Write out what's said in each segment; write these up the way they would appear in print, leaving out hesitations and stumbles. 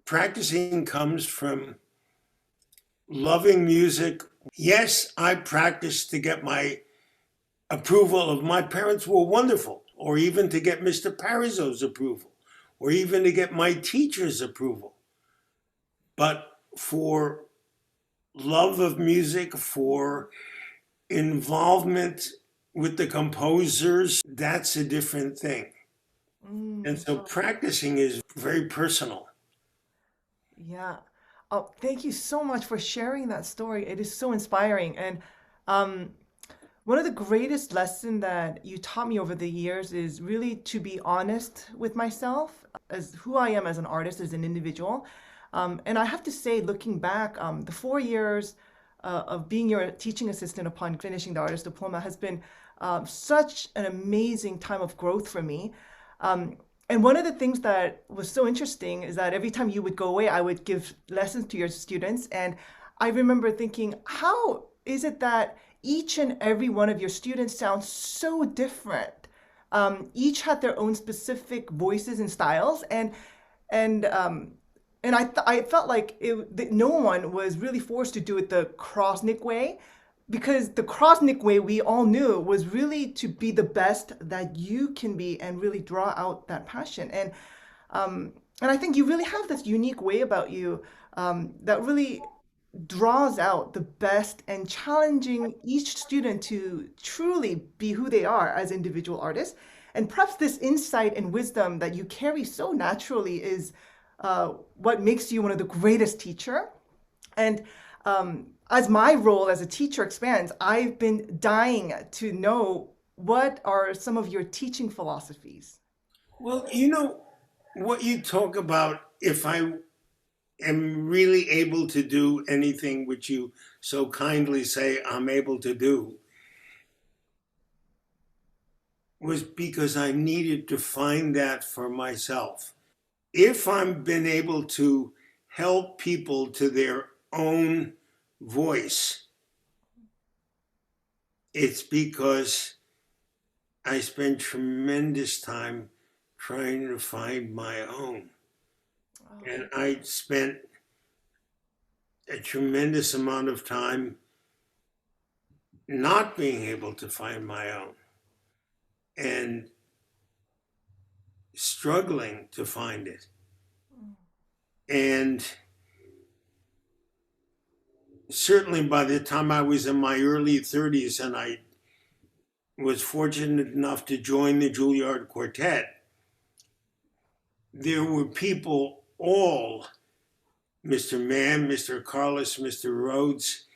Practicing comes from loving music. Yes, I practiced to get my approval of my parents were wonderful, or even to get Mr. Parizo's approval, or even to get my teacher's approval. But for love of music, for involvement with the composers, that's a different thing. And so practicing is very personal. Yeah. Oh, thank you so much for sharing that story. It is so inspiring. And um, one of the greatest lessons that you taught me over the years is really to be honest with myself as who I am as an artist, as an individual. And I have to say, looking back, the 4 years of being your teaching assistant upon finishing the artist diploma has been such an amazing time of growth for me. And one of the things that was so interesting is that every time you would go away, I would give lessons to your students. And I remember thinking, how is it that each and every one of your students sounds so different? Each had their own specific voices and styles, and I felt like that no one was really forced to do it the Krosnick way, because the Krosnick way we all knew was really to be the best that you can be and really draw out that passion. And I think you really have this unique way about you that really draws out the best and challenging each student to truly be who they are as individual artists. And perhaps this insight and wisdom that you carry so naturally is what makes you one of the greatest teacher. And as my role as a teacher expands, I've been dying to know what are some of your teaching philosophies. Well, you know, what you talk about, if I am really able to do anything which you so kindly say I'm able to do, was because I needed to find that for myself. If I've been able to help people to their own voice, it's because I spent tremendous time trying to find my own. And I spent a tremendous amount of time not being able to find my own and struggling to find it. And certainly by the time I was in my early 30s and I was fortunate enough to join the Juilliard Quartet, there were people, all Mr. Mann, Mr. Carlos, Mr. Rhodes,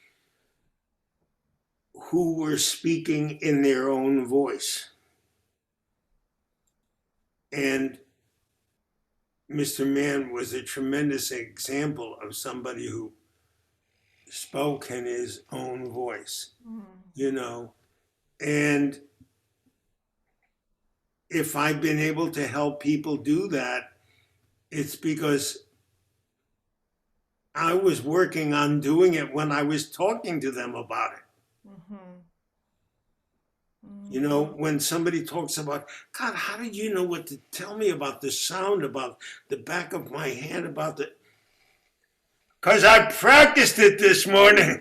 who were speaking in their own voice. And Mr. Mann was a tremendous example of somebody who spoke in his own voice, you know. And if I've been able to help people do that, it's because I was working on doing it when I was talking to them about it. You know, when somebody talks about, God, how did you know what to tell me about the sound, about the back of my hand, about the. Because I practiced it this morning.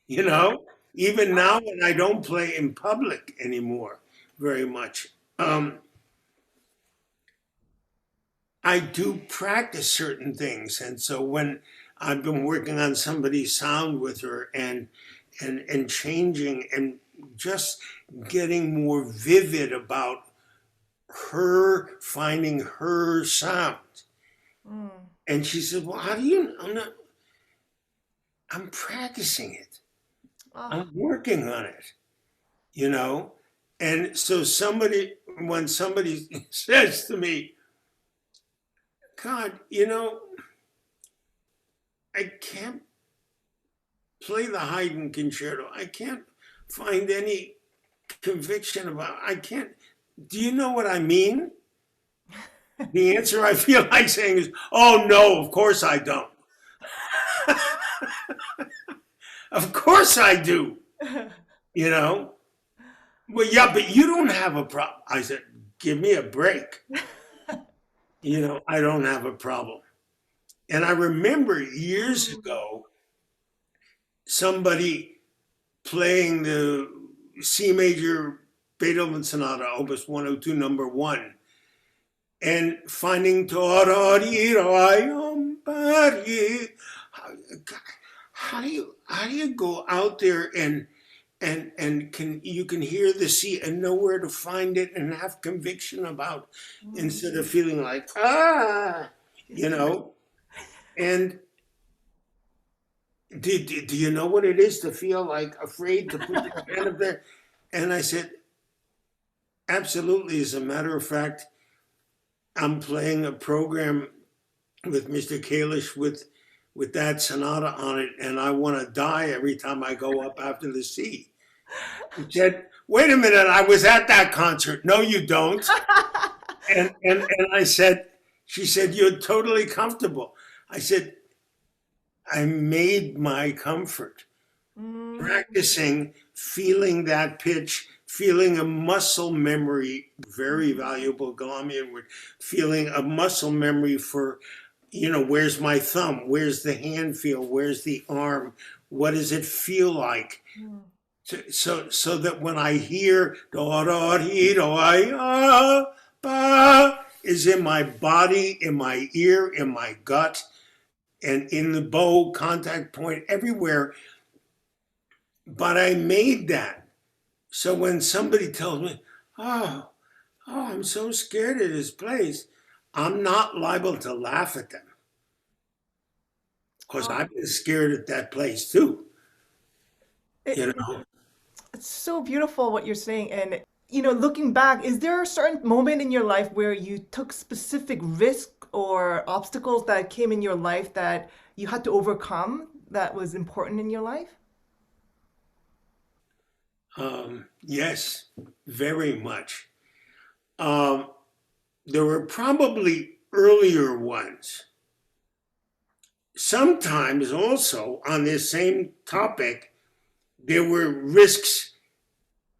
You know, even now when I don't play in public anymore very much, I do practice certain things. And so when I've been working on somebody's sound with her and changing and just getting more vivid about her finding her sound. And she said, well, how do you know? I'm practicing it. I'm working on it, you know? And so when somebody says to me, God, you know, I can't play the Haydn concerto. I can't find any conviction about, I can't, do you know what I mean? The answer I feel like saying is, oh no, of course I don't. Of course I do, you know? Well, yeah, but you don't have a problem. I said, give me a break. I don't have a problem. And I remember years Mm. ago somebody playing the C major Beethoven Sonata, Opus 102, number one, and finding how do you go out there and can hear the C and know where to find it and have conviction about, Mm. instead of feeling like you know and do you know what it is to feel like afraid to put your hand up there? And I said, absolutely. As a matter of fact, I'm playing a program with Mr. Kalish with that sonata on it, and I want to die every time I go up after the C. He said, wait a minute, I was at that concert. No, you don't. And I said, she said, you're totally comfortable. I said, I made my comfort Mm. practicing, feeling that pitch, feeling a muscle memory, very valuable Galamian word, feeling a muscle memory for, where's my thumb? Where's the hand feel? Where's the arm? What does it feel like? Mm. So that when I hear da da dee da ba is in my body, in my ear, in my gut, and in the bow contact point everywhere. But I made that. So when somebody tells me, oh, I'm so scared of this place, I'm not liable to laugh at them because Oh, I've been scared at that place too, it, you know. it's so beautiful what you're saying. And, looking back, is there a certain moment in your life where you took specific risk or obstacles that came in your life that you had to overcome that was important in your life? Yes, very much. Um, there were probably earlier ones. Sometimes also on this same topic, there were risks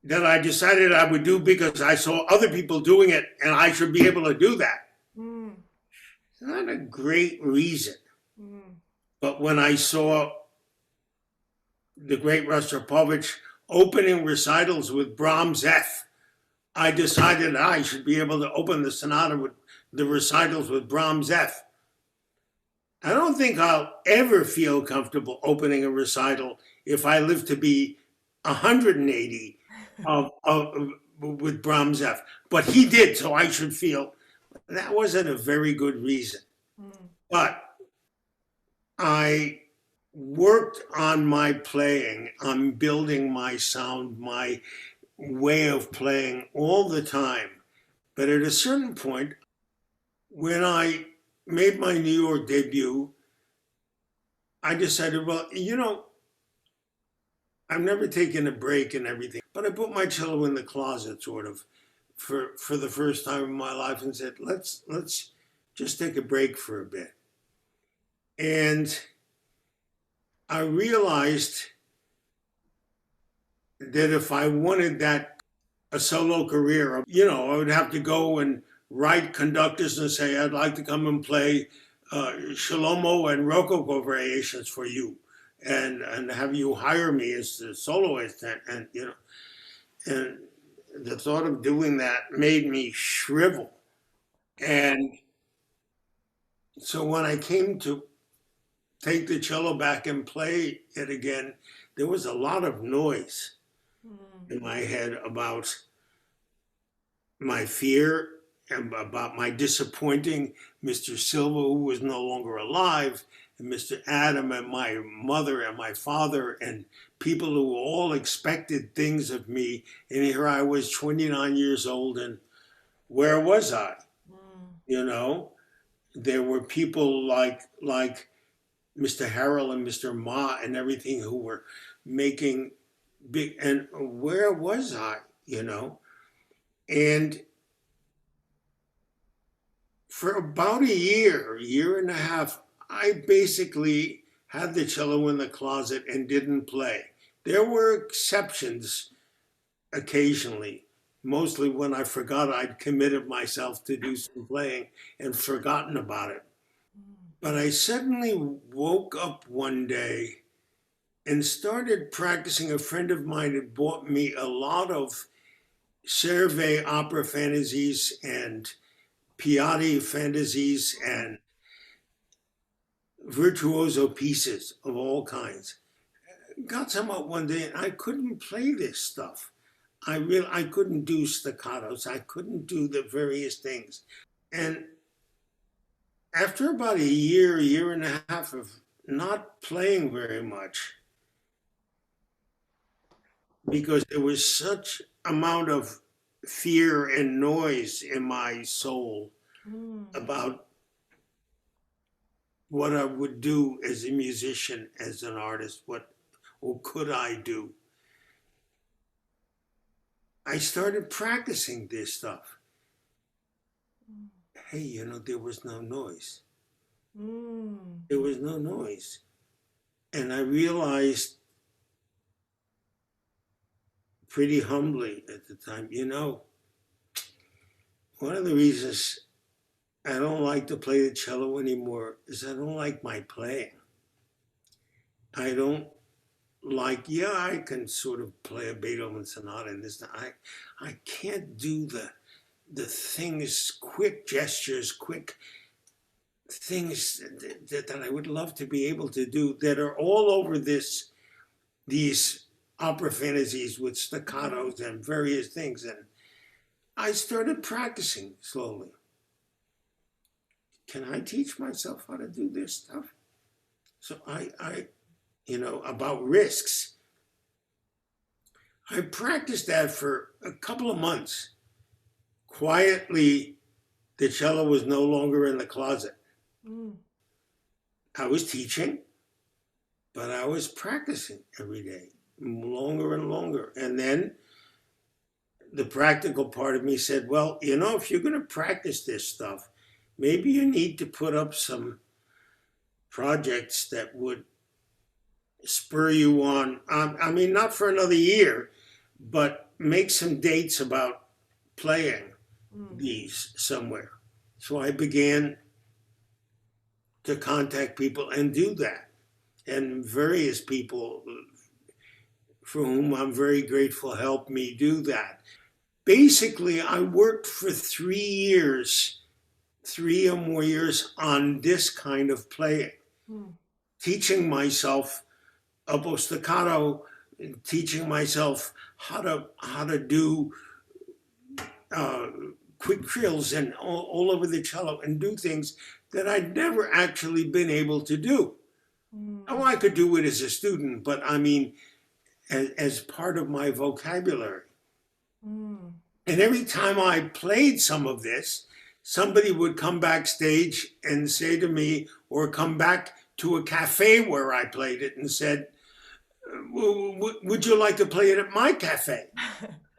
that I decided I would do because I saw other people doing it and I should be able to do that. Mm. It's not a great reason. Mm. But when I saw the great Rostropovich opening recitals with Brahms F, I decided I should be able to open the sonata with the recitals with Brahms F. I don't think I'll ever feel comfortable opening a recital if I live to be 180 with Brahms F. But he did, so I should feel that wasn't a very good reason. Mm. But I worked on my playing, on building my sound, my way of playing all the time. But at a certain point, when I made my New York debut, I decided, well, I've never taken a break and everything, but I put my cello in the closet, sort of, for the first time in my life, and said, let's just take a break for a bit. And I realized that if I wanted that a solo career, I would have to go and write conductors and say, I'd like to come and play Shlomo and Rococo variations for you, and have you hire me as the soloist, and the thought of doing that made me shrivel. And so when I came to take the cello back and play it again, there was a lot of noise Mm. in my head about my fear and about my disappointing Mr. Silva, who was no longer alive, and Mr. Adam, and my mother, and my father, and people who all expected things of me. And here I was, 29 years old, and where was I? Mm. You know, there were people like Mr. Harrell and Mr. Ma and everything who were making big. And where was I? And for about a year and a half, I basically had the cello in the closet and didn't play. There were exceptions occasionally, mostly when I forgot I'd committed myself to do some playing and forgotten about it. But I suddenly woke up one day and started practicing. A friend of mine had bought me a lot of Serve opera fantasies and Piatti fantasies and virtuoso pieces of all kinds. Got some out one day and I couldn't play this stuff. I couldn't do staccatos. I couldn't do the various things. And after about a year and a half of not playing very much, because there was such amount of fear and noise in my soul Mm. about what I would do as a musician, as an artist, what or could I do? I started practicing this stuff. Hey, there was no noise. Mm. There was no noise. And I realized pretty humbly at the time, one of the reasons I don't like to play the cello anymore is I don't like my playing. I don't like, yeah, I can sort of play a Beethoven sonata and this. I can't do the things, quick gestures, quick things that I would love to be able to do that are all over these opera fantasies with staccatos and various things. And I started practicing slowly. Can I teach myself how to do this stuff? So I about risks. I practiced that for a couple of months. Quietly, the cello was no longer in the closet. Mm. I was teaching, but I was practicing every day, longer and longer. And then the practical part of me said, well, if you're going to practice this stuff, maybe you need to put up some projects that would spur you on. I mean, not for another year, but make some dates about playing these somewhere. So I began to contact people and do that. And various people for whom I'm very grateful helped me do that. Basically, I worked for 3 years, 3 or more years on this kind of playing, teaching myself up staccato, teaching myself how to do quick trills and all over the cello and do things that I'd never actually been able to do. Oh, I could do it as a student, but I mean, as part of my vocabulary. And every time I played some of this, somebody would come backstage and say to me, or come back to a cafe where I played it and said, would you like to play it at my cafe?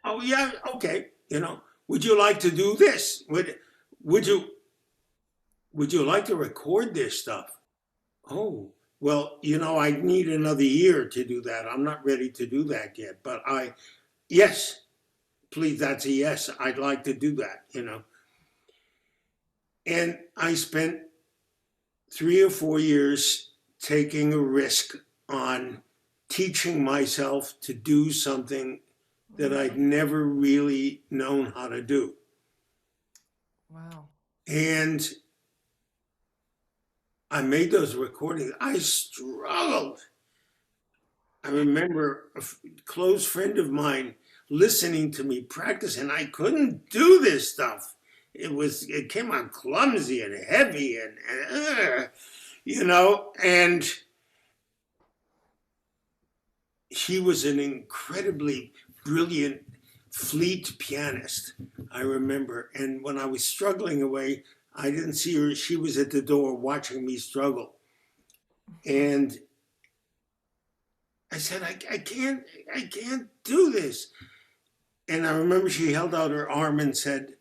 Oh, yeah, okay. Would you like to do this? Would you like to record this stuff? Oh, well, I need another year to do that. I'm not ready to do that yet. But yes, please, that's a yes. I'd like to do that, And I spent 3 or 4 years taking a risk on teaching myself to do something that I'd never really known how to do. Wow. And I made those recordings. I struggled. I remember a close friend of mine listening to me practice, and I couldn't do this stuff. It came out clumsy and heavy and he was an incredibly brilliant fleet pianist, I remember. And when I was struggling away, I didn't see her. She was at the door watching me struggle. And I said, I can't do this. And I remember she held out her arm and said,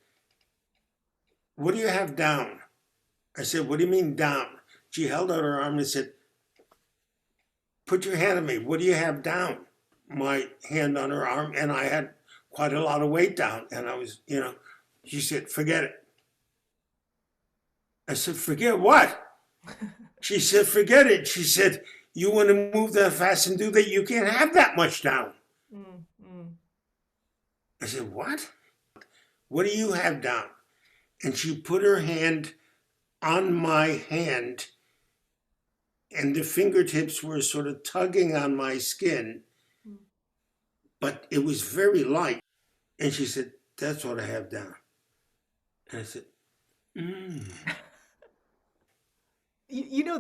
what do you have down? I said, what do you mean down? She held out her arm and said, put your hand on me. What do you have down? My hand on her arm, and I had quite a lot of weight down. And I was, she said, forget it. I said, forget what? She said, forget it. She said, you want to move that fast and do that, you can't have that much down. Mm, mm. I said, what? What do you have down? And she put her hand on my hand, and the fingertips were sort of tugging on my skin, but it was very light. And she said, that's what I have down. And I said, mm.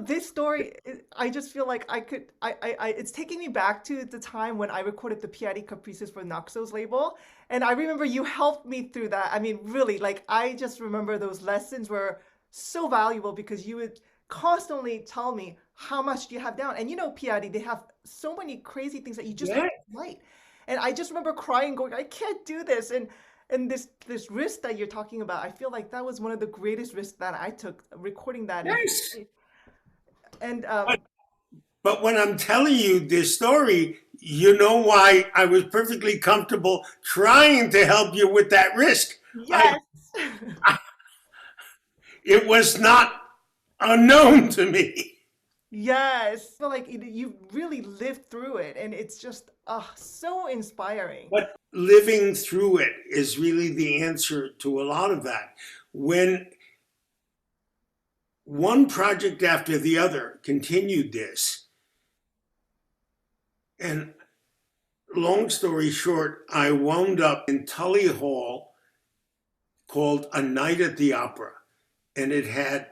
This story, I just feel like it's taking me back to the time when I recorded the Piatti Caprices for Naxos label. And I remember you helped me through that. I mean, really, like, I just remember those lessons were so valuable because you would constantly tell me how much do you have down. And Piatti, they have so many crazy things that you just have Yeah. to write. And I just remember crying, going, I can't do this. And this risk that you're talking about, I feel like that was one of the greatest risks that I took recording that. Yes. And But when I'm telling you this story, you know why I was perfectly comfortable trying to help you with that risk. yes, It was not unknown to me. yes. I feel like you really lived through it, and it's just so inspiring. But living through it is really the answer to a lot of that. When one project after the other continued this, and long story short, I wound up in Tully Hall called A Night at the Opera. And it had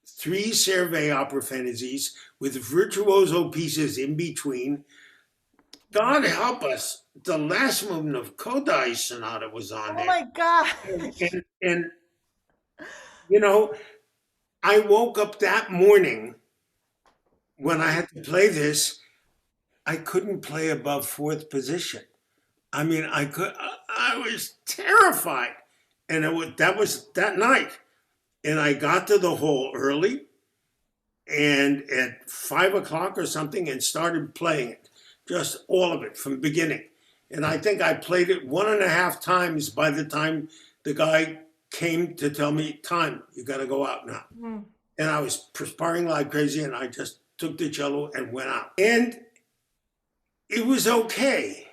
3 Servais opera fantasies with virtuoso pieces in between. God help us, the last movement of Kodai's sonata was on Oh there. my God. And I woke up that morning when I had to play this, I couldn't play above 4th position. I mean, I was terrified. And that was that night. And I got to the hall early and at 5 o'clock or something and started playing it, just all of it from the beginning. And I think I played it 1.5 times by the time the guy came to tell me, time, you got to go out now. Mm. And I was perspiring like crazy, and I just took the cello and went out. And it was okay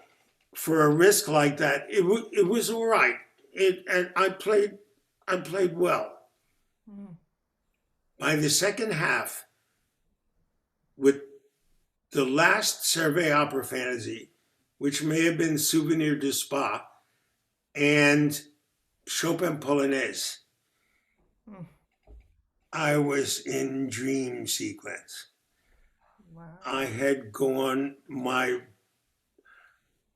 for a risk like that. It was all right. And I played well. Mm. By the second half, with the last Servais opera fantasy, which may have been Souvenir de Spa, and Chopin Polonaise, Mm. I was in dream sequence. Wow. I had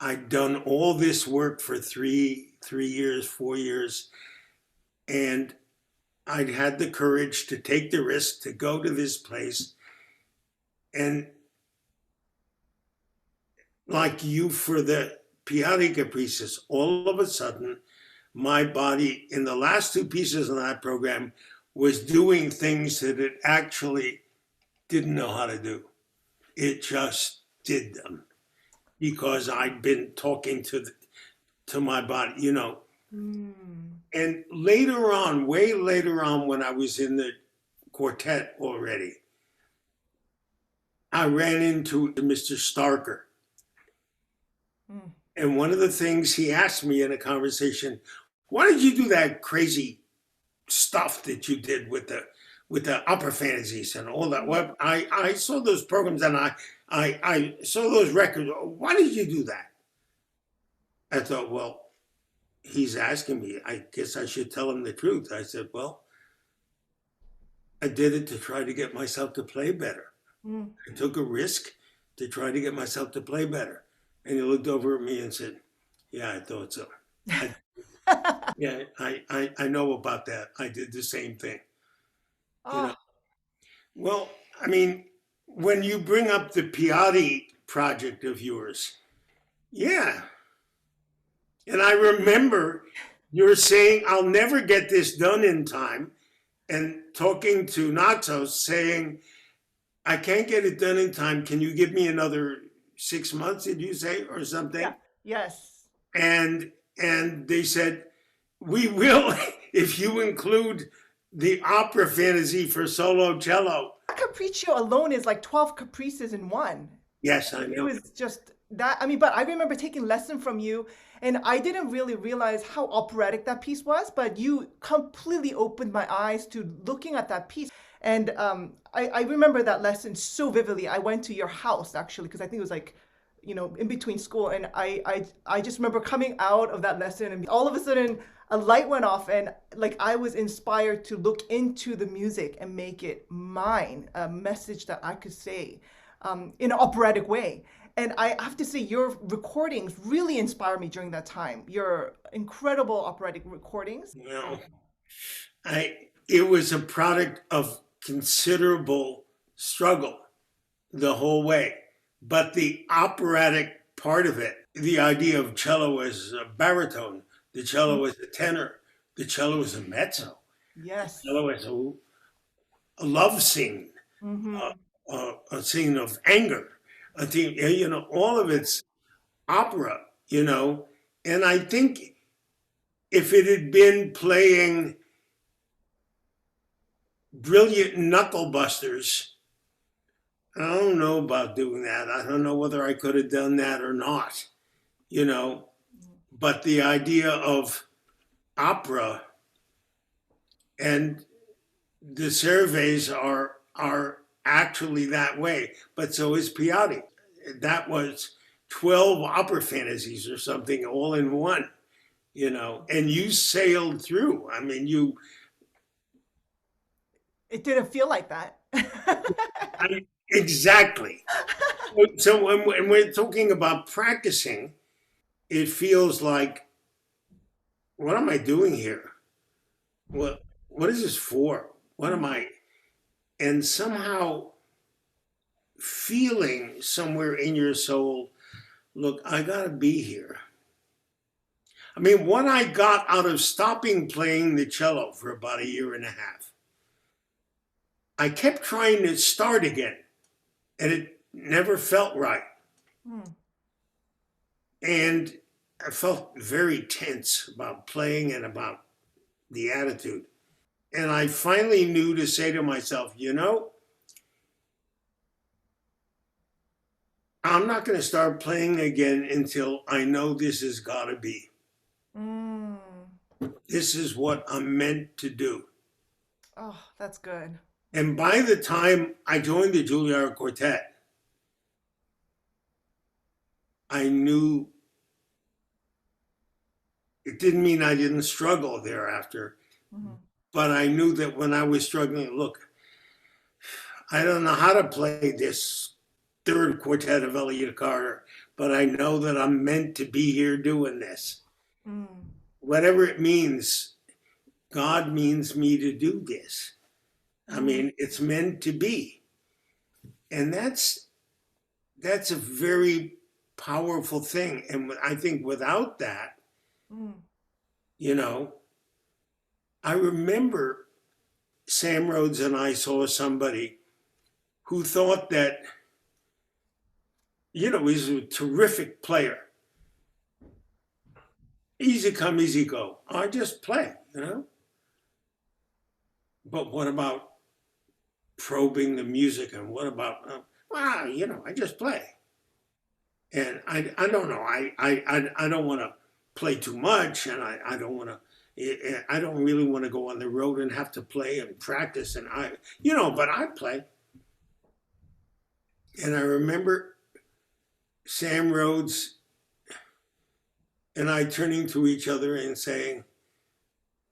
I'd done all this work for 3 years, 4 years, and I'd had the courage to take the risk to go to this place. And like you for the Piatti Caprices, all of a sudden, my body in the last 2 pieces of that program was doing things that it actually didn't know how to do. It just did them because I'd been talking to my body, Mm. And later on, way later on, when I was in the quartet already, I ran into Mr. Starker. Mm. And one of the things he asked me in a conversation, why did you do that crazy stuff that you did with the opera fantasies and all that? Well, I saw those programs and I saw those records. Why did you do that? I thought, well, he's asking me. I guess I should tell him the truth. I said, well, I did it to try to get myself to play better. Mm. I took a risk to try to get myself to play better. And he looked over at me and said, yeah, I thought so. Yeah, I know about that. I did the same thing. Oh, Well, I mean, when you bring up the Piatti project of yours, yeah. And I remember you were saying, I'll never get this done in time. And talking to Naxos saying, I can't get it done in time. Can you give me another 6 months, did you say, or something? yeah. Yes. And And they said, we will if you include the opera fantasy for solo cello. Capriccio alone is like 12 caprices in one. Yes, I It know. was just that. I mean, but I remember taking lesson from you, and I didn't really realize how operatic that piece was, but you completely opened my eyes to looking at that piece. And I remember that lesson so vividly. I went to your house actually, because I think it was like, in between school, and I just remember coming out of that lesson, and all of a sudden a light went off, and like I was inspired to look into the music and make it mine, a message that I could say in an operatic way. And I have to say, your recordings really inspired me during that time. Your incredible operatic recordings. Well, it was a product of considerable struggle the whole way. But the operatic part of it, the idea of cello as a baritone, the cello as a tenor, the cello as a mezzo, the Yes. cello as a love scene, Mm-hmm. a scene of anger, a theme, all of it's opera, And I think if it had been playing brilliant knuckle busters, I don't know about doing that. I don't know whether I could have done that or not, you know. But the idea of opera and the surveys are actually that way. But so is Piatti. That was 12 opera fantasies or something all in one, and you sailed through. I mean, It didn't feel like that. exactly. So when we're talking about practicing, it feels like, what am I doing here? What is this for? What am I? And somehow feeling somewhere in your soul, look, I gotta be here. I mean, what I got out of stopping playing the cello for about a year and a half, I kept trying to start again, and it never felt right. Mm. And I felt very tense about playing and about the attitude. And I finally knew to say to myself, I'm not going to start playing again until I know this has got to be. Mm. This is what I'm meant to do. Oh, that's good. And by the time I joined the Juilliard Quartet, I knew it didn't mean I didn't struggle thereafter, Mm-hmm. but I knew that when I was struggling, look, I don't know how to play this third quartet of Elliott Carter, but I know that I'm meant to be here doing this. Mm. Whatever it means, God means me to do this. I Mm. mean, it's meant to be. And that's a very powerful thing. And I think without that, Mm. you know, I remember Sam Rhodes and I saw somebody who thought that, he's a terrific player. Easy come, easy go. I just play. But what about probing the music? And what about, I just play. And I don't know. I don't want to play too much, and I don't want to. I don't really want to go on the road and have to play and practice. And but I play. And I remember Sam Rhodes and I turning to each other and saying,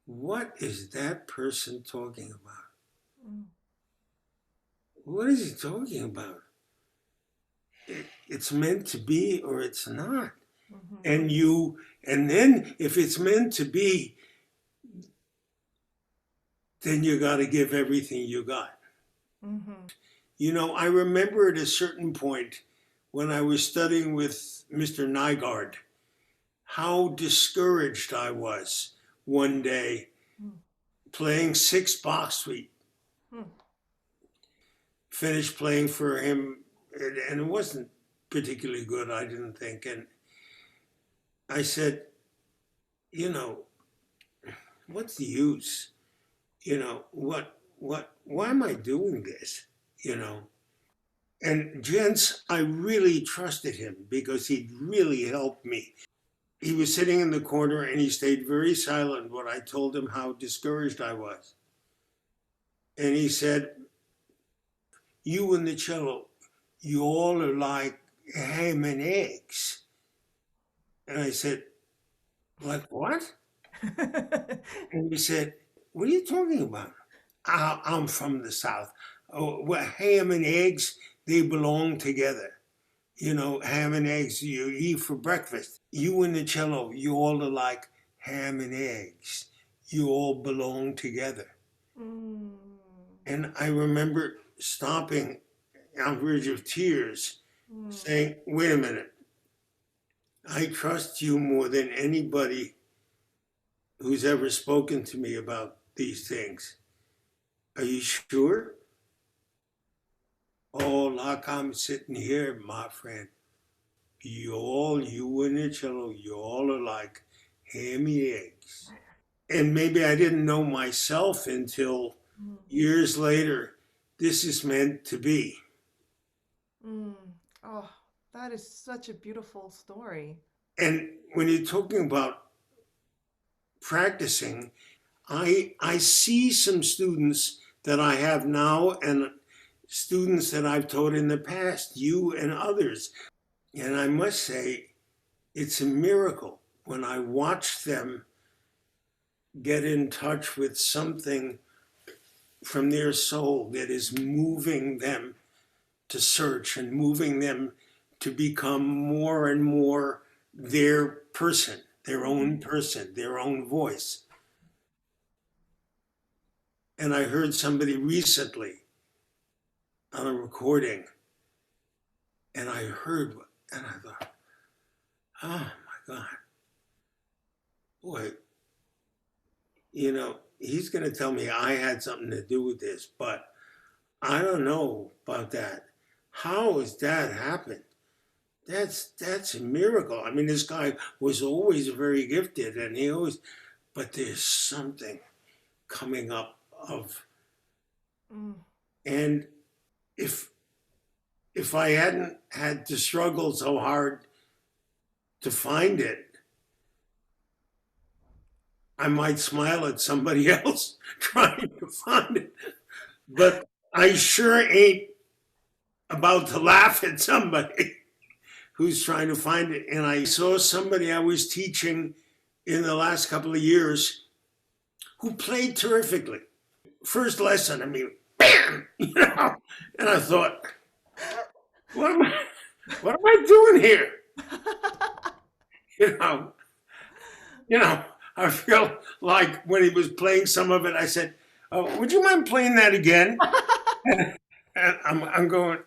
"What is that person talking about? Mm. What is he talking about? It's meant to be or it's not." Mm-hmm. And then if it's meant to be, then you got to give everything you got. Mm-hmm. I remember at a certain point when I was studying with Mr. Nygaard, how discouraged I was one day Mm. playing six Bach suite. Mm. Finished playing for him, and it wasn't particularly good, I didn't think. And I said, you know, what's the use? Why am I doing this? You know, and gents, I really trusted him because he'd really helped me. He was sitting in the corner and he stayed very silent when I told him how discouraged I was. And he said, "You and the cello, you all are like ham and eggs." And I said, "Like what?" And he said, "What are you talking about?" I'm from the South. Oh, well, ham and eggs, they belong together. Ham and eggs you eat for breakfast. You and the cello, you all are like ham and eggs. You all belong together. Mm, And I remember stopping on the verge of tears, mm. saying, "Wait a minute. I trust you more than anybody who's ever spoken to me about these things. Are you sure?" "Oh, like I'm sitting here, my friend. You and the cello, you all are like hammy eggs." And maybe I didn't know myself until Mm, years later, this is meant to be. mm. Oh, that is such a beautiful story. And when you're talking about practicing, I see some students that I have now and students that I've taught in the past, you and others. And I must say, it's a miracle when I watch them get in touch with something from their soul that is moving them to search and moving them to become more and more their person, their own voice. And I heard somebody recently on a recording, and I heard, and I thought, oh my God, boy, he's going to tell me I had something to do with this, but I don't know about that. How has that happened? That's a miracle. I mean, this guy was always very gifted, and he always, but there's something coming up of, Mm, and if if I hadn't had to struggle so hard to find it, I might smile at somebody else trying to find it. But I sure ain't about to laugh at somebody who's trying to find it. And I saw somebody I was teaching in the last couple of years who played terrifically. First lesson, I mean, bam, and I thought, what am I, what am I doing here? You know, you know, I feel like when he was playing some of it, I said, "Oh, would you mind playing that again?" And I'm going,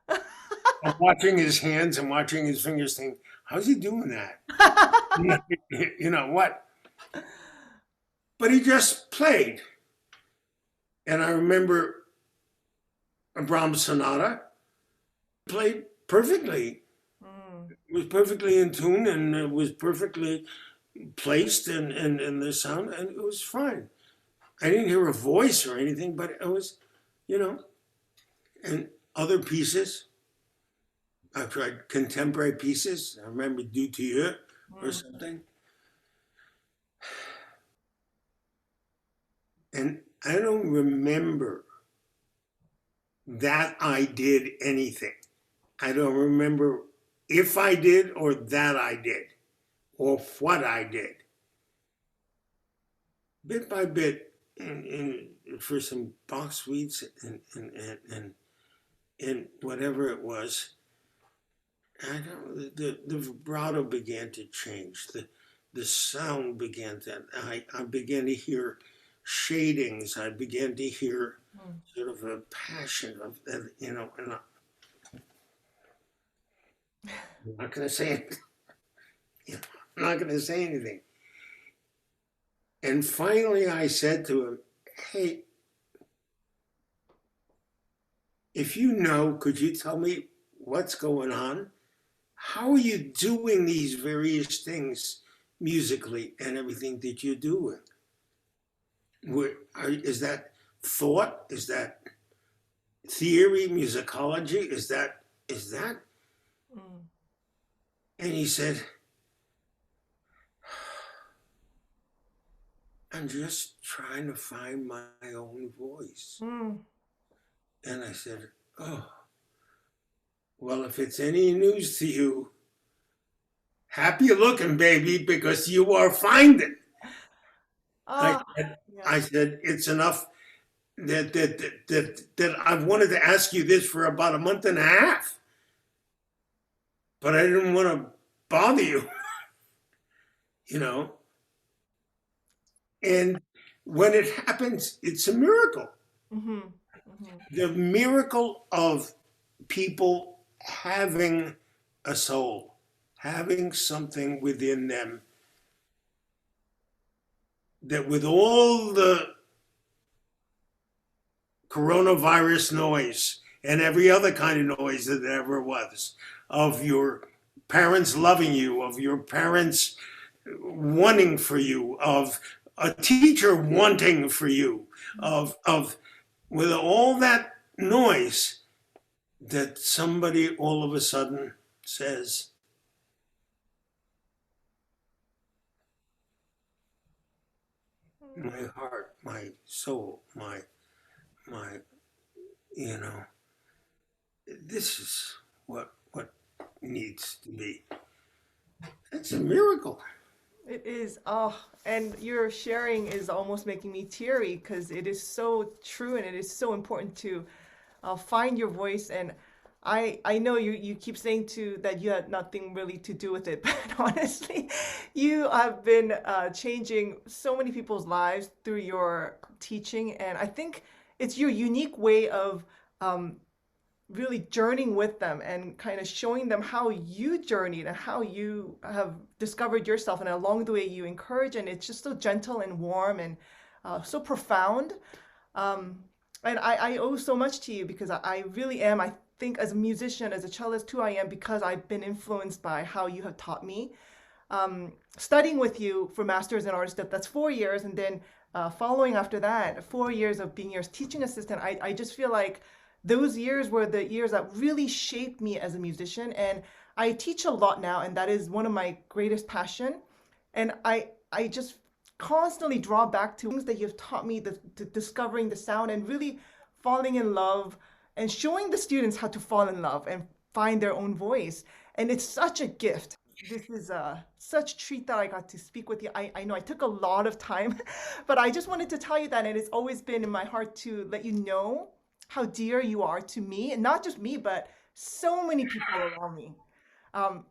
I'm watching his hands and watching his fingers, thinking, how's he doing that? You know what? But he just played. And I remember a Brahms sonata, played perfectly. mm, It was perfectly in tune and it was perfectly placed and the sound, and it was fine. I didn't hear a voice or anything, but it was, you know, and other pieces. I've tried contemporary pieces. I remember Du Tieu or mm. something. And I don't remember that I did anything. I don't remember if I did or that I did or what I did. Bit by bit, for some box suites and whatever it was, I don't, the vibrato began to change. The sound began to, I began to hear shadings. I began to hear Mm. sort of a passion of, and I'm not going to say it. I'm not going to say anything. And finally, I said to him, "Hey, if you know, could you tell me what's going on? How are you doing these various things musically and everything that you're doing? Is that thought? Is that theory, musicology? Is that? Mm, And he said, I'm just trying to find my own voice. mm. And I said, oh, well, if it's any news to you, happy looking, baby, because you are finding. I Ah, said, yeah. I said, it's enough that I've wanted to ask you this for about a month and a half, but I didn't want to bother you, you know. And when it happens, it's a miracle. Mm-hmm. Mm-hmm. The miracle of people having a soul, having something within them that, with all the coronavirus noise and every other kind of noise that there ever was, of your parents loving you, of your parents wanting for you, of a teacher wanting for you, of with all that noise, that somebody all of a sudden says, my heart, my soul, my, you know, this is what needs to be. It's a miracle. It is. Oh, and your sharing is almost making me teary because it is so true and it is so important to find your voice. And I know you keep saying to that you had nothing really to do with it, but honestly, you have been changing so many people's lives through your teaching, and I think it's your unique way of um, really journeying with them and kind of showing them how you journeyed and how you have discovered yourself, and along the way you encourage, and it's just so gentle and warm and so profound. um, and I owe so much to you because I really am, I think, as a musician, as a cellist, who I am because I've been influenced by how you have taught me. Studying with you for master's in artistship, that's 4 years, and then following after that, 4 years of being your teaching assistant, I just feel like those years were the years that really shaped me as a musician. And I teach a lot now, and that is one of my greatest passion. And I just constantly draw back to things that you've taught me, the discovering the sound and really falling in love and showing the students how to fall in love and find their own voice. And it's such a gift. This is such a treat that I got to speak with you. I know I took a lot of time, but I just wanted to tell you that, and it's always been in my heart to let you know how dear you are to me, and not just me, but so many people around me.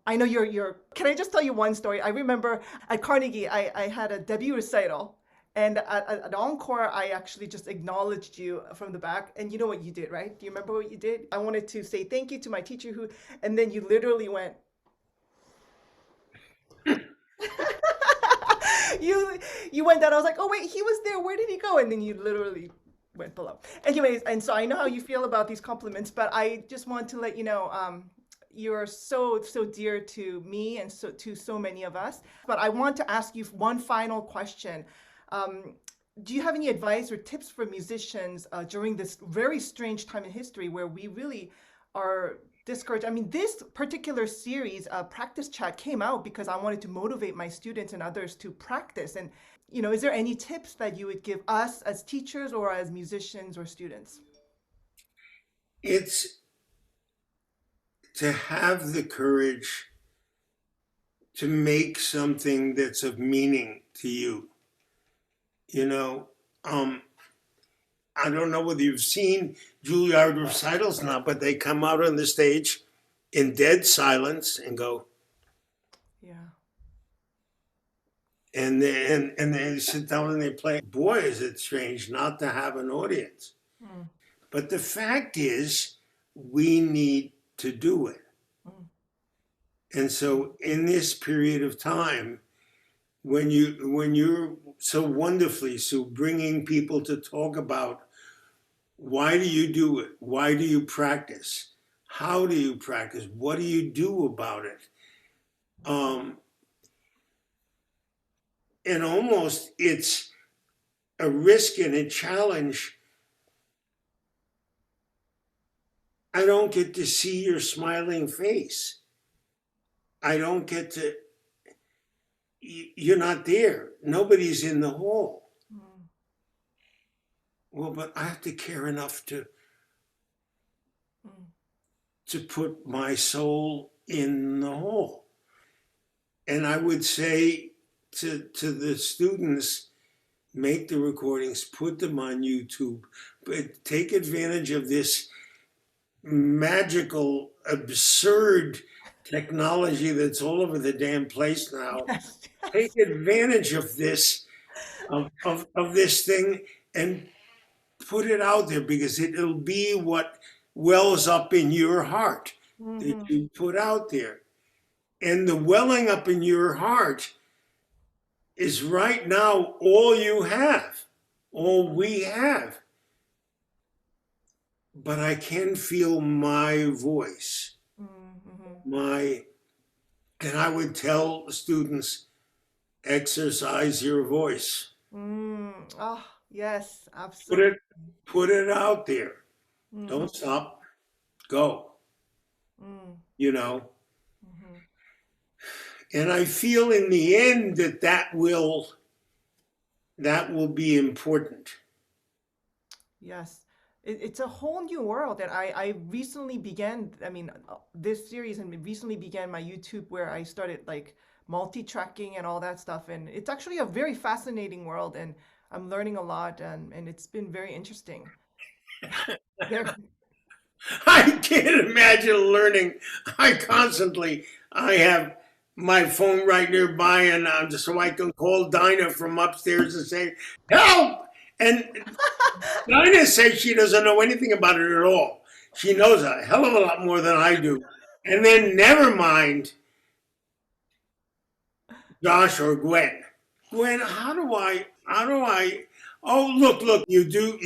I know you're. Can I just tell you one story? I remember at Carnegie, I had a debut recital, and at encore, I actually just acknowledged you from the back. And you know what you did, right? Do you remember what you did? I wanted to say thank you to my teacher who, and then you literally went, you you went down. I was like, oh wait, he was there. Where did he go? And then you literally went below. Anyways, and so I know how you feel about these compliments, but I just want to let you know, you're so dear to me and so to so many of us. But I want to ask you one final question. Um, do you have any advice or tips for musicians during this very strange time in history where we really are discouraged? I mean, this particular series, Practice Chat, came out because I wanted to motivate my students and others to practice. And, is there any tips that you would give us as teachers or as musicians or students? It's to have the courage to make something that's of meaning to you. You know, I don't know whether you've seen Juilliard recitals now, but they come out on the stage in dead silence and go, Yeah. and they sit down and they play. Boy, is it strange not to have an audience. Mm, But the fact is, we need to do it. mm, And so, in this period of time, when you're so wonderfully, so bringing people to talk about, why do you do it? Why do you practice? How do you practice? What do you do about it? Um, and almost it's a risk and a challenge. I don't get to see your smiling face. I don't get to, you're not there. Nobody's in the hall. Mm, Well, but I have to care enough mm. to put my soul in the hall. And I would say to the students, make the recordings, put them on YouTube, but take advantage of this magical, absurd technology that's all over the damn place now. Yes, Take yes. advantage of this, of this thing, and put it out there, because it'll be what wells up in your heart that Hmm. you put out there. And the welling up in your heart is right now all you have, all we have. But I can feel my voice, Hmm. my, and I would tell students, exercise your voice. Mm. Oh, yes, Put absolutely. it, put it out there. Hmm. Don't stop. Go. Mm. You know. Hmm. And I feel in the end that that will be important. Yes. It's a whole new world that I recently began. I mean, this series and recently began my YouTube where I started like multi-tracking and all that stuff. And it's actually a very fascinating world, and I'm learning a lot, and it's been very interesting. There. I can't imagine learning. I have my phone right nearby, and so I can call Dinah from upstairs and say, "Help!" And Dinah says she doesn't know anything about it at all. She knows a hell of a lot more than I do. And then never mind Josh or Gwen. Gwen, oh, look, you do,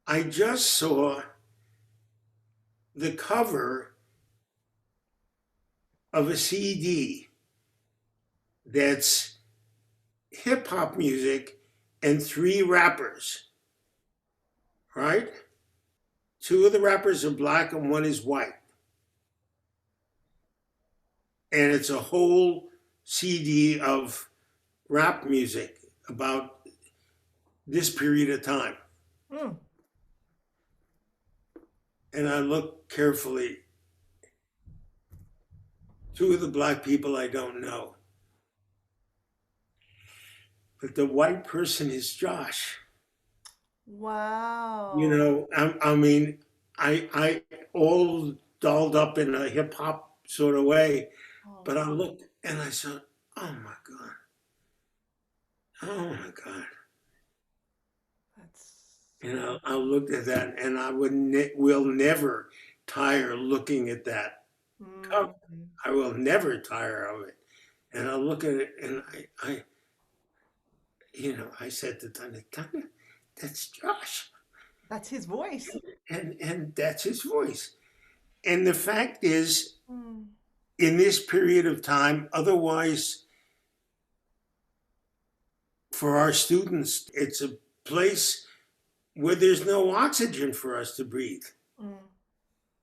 I just saw the cover of a CD that's hip hop music and three rappers, right? Two of the rappers are black and one is white. And it's a whole CD of rap music about this period of time. Mm. And I look carefully. Two of the black people I don't know. But the white person is Josh. Wow. I mean, I all dolled up in a hip hop sort of way, Oh, but I looked and I said, "Oh my God, oh my God!" that's And so I looked at that, and I will never tire looking at that cover. mm. I will never tire of it. And I look at it, and I said to Tanya, that's Josh, That's his voice. and that's his voice. And the fact is, Mm. in this period of time, otherwise, for our students, it's a place where there's no oxygen for us to breathe. Mm.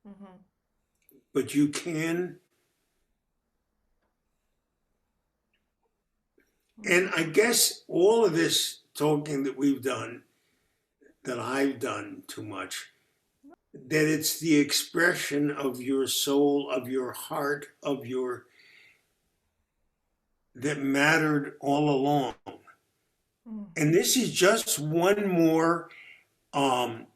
Hmm. But you can, and I guess all of this talking that we've done, that I've done too much, that it's the expression of your soul, of your heart, that mattered all along. Mm. And this is just one more um,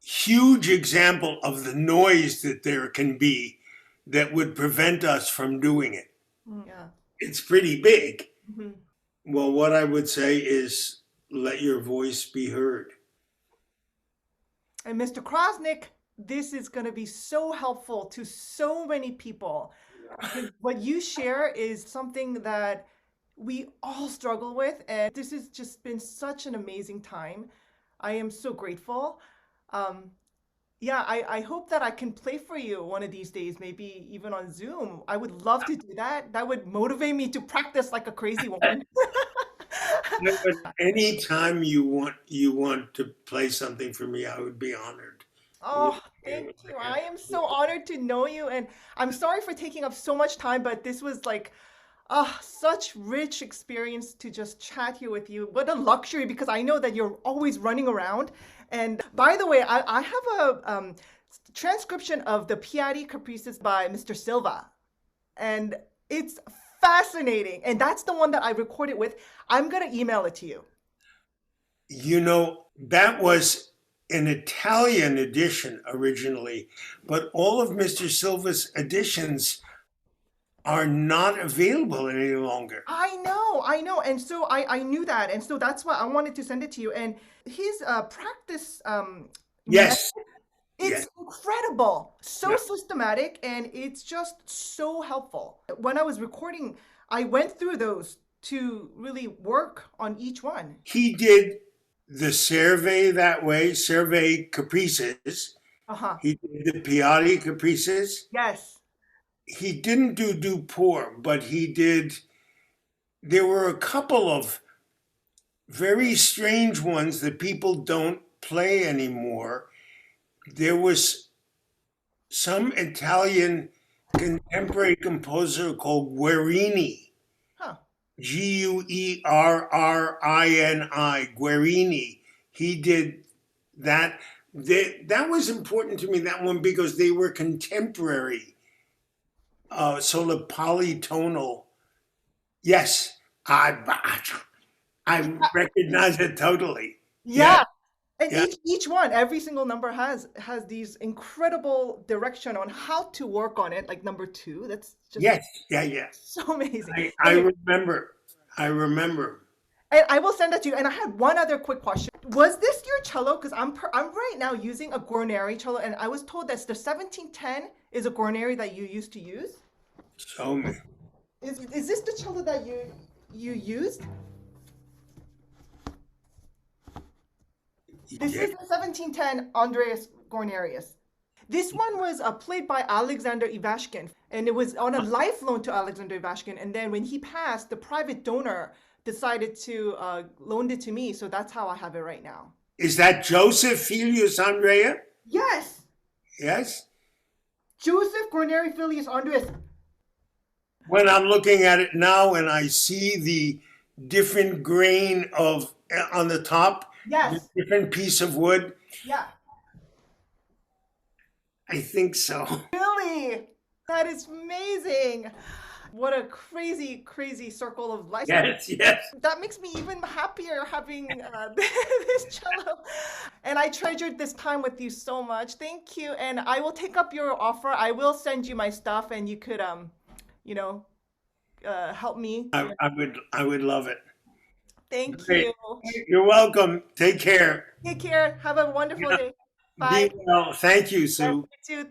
huge example of the noise that there can be that would prevent us from doing it. Mm. Yeah. It's pretty big. Hmm. Well, what I would say is let your voice be heard. And Mr. Krosnick, this is going to be so helpful to so many people because what you share is something that we all struggle with. And this has just been such an amazing time. I am so grateful. Um, Yeah, I hope that I can play for you one of these days, maybe even on Zoom. I would love to do that. That would motivate me to practice like a crazy woman. But anytime you want to play something for me, I would be honored. Oh, thank you. I am so honored to know you, and I'm sorry for taking up so much time, but this was like, such rich experience to just chat here with you. What a luxury, because I know that you're always running around. And by the way, I have a transcription of the Piatti Caprices by Mr. Silva, and it's fascinating. And that's the one that I recorded with. I'm gonna email it to you. That was an Italian edition originally, but all of Mr. Silva's editions are not available any longer. I know. And so I knew that. And so that's why I wanted to send it to you. And his practice method, Yes, it's yes, incredible, so yeah. systematic, and it's just so helpful. When I was recording, I went through those to really work on each one. He did the Serve that way, Serve Caprices. Uh-huh. He did the Piatti Caprices. Yes. He didn't do Pour, but he did. There were a couple of very strange ones that people don't play anymore. There was some Italian contemporary composer called Guerini, Huh. Guerrini. Guerini. He did that. That was important to me, that one, because they were contemporary, sort of polytonal. Yes, I recognize it totally. Yeah, Yeah. And yeah, each one, every single number has these incredible direction on how to work on it. Like number two, that's just yes, yeah, yeah. so amazing. I Anyway, remember. I remember. and I will send that to you. And I had one other quick question. Was this your cello? Because I'm right now using a Guarneri cello, and I was told that the 1710 is a Guarneri that you used to use. So many. Is this the cello that you used? This Yeah. is the 1710 Andreas Guarnerius. This one was played by Alexander Ivashkin, and it was on a life loan to Alexander Ivashkin. And then when he passed, the private donor decided to loan it to me, so that's how I have it right now. Is that Joseph Filius Andrea? Yes, Yes. Joseph Guarneri Filius Andreas. When I'm looking at it now and I see the different grain of on the top, the Yes, different piece of wood, yeah, I think so. really. That is amazing. What a crazy, crazy circle of life. Yes, yes. That makes me even happier having this cello. And I treasured this time with you so much. Thank you. And I will take up your offer. I will send you my stuff, and you could, you know, help me. I would love it. Thank Great. you. You're welcome. Take care. Take care. Have a wonderful Yeah. day. Be Bye. well. Thank you, Yes, Sue. you too.